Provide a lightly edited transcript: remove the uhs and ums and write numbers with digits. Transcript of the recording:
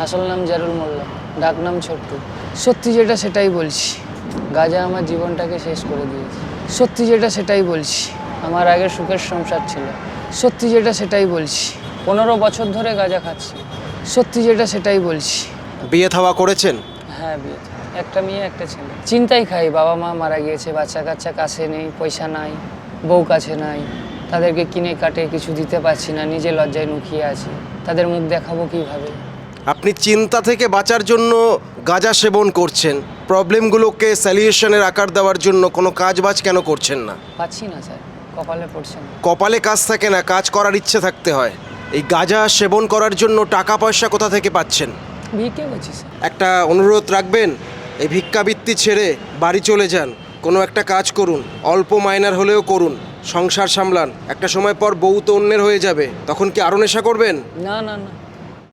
আসল নাম জারুল মোল্লা, ডাক নাম ছোট্টু। সত্যি যেটা সেটাই বলছি, গাঁজা আমার জীবনটাকে শেষ করে দিয়েছে। সত্যি যেটা সেটাই বলছি, আমার আগে সুখের সংসার ছিল। সত্যি যেটা সেটাই বলছি, 15 বছর ধরে গাঁজা খাচ্ছি। সত্যি যেটা সেটাই বলছি। বিয়ে থাওয়া করেছেন? হ্যাঁ, বিয়ে, একটা মেয়ে একটা ছেলে। চিন্তাই খাই, বাবা মা মারা গিয়েছে, বাচ্চা কাচ্চা কাছে নেই, পয়সা নাই, বউ কাছে নাই, তাদেরকে কিনে কাটে কিছু দিতে পারছি না, নিজে লজ্জায় নুকিয়ে আছি, তাদের মুখ দেখাবো কিভাবে। আপনি চিন্তা থেকে বাঁচার জন্য গাঁজা সেবন করছেন, প্রবলেমগুলোকে সলিউশনের আকার দেওয়ার জন্য কোনো কাজবাজ কেন করছেন না? পাচ্ছি না স্যার, কপালে পড়ছে না। কপালে কাজ থাকে না, কাজ করার ইচ্ছে থাকতে হয়। এই গাঁজা সেবন করার জন্য টাকা পয়সা কোথা থেকে পাচ্ছেন? ভিক্ষে করছি স্যার। একটা অনুরোধ রাখবেন, এই ভিক্ষাবৃত্তি ছেড়ে বাড়ি চলে যান, কোনো একটা কাজ করুন, অল্প মাইনার হলেও করুন, সংসার সামলান। একটা সময় পর বউ তো অন্যের হয়ে যাবে, তখন কি আরও নেশা করবেন? না না না,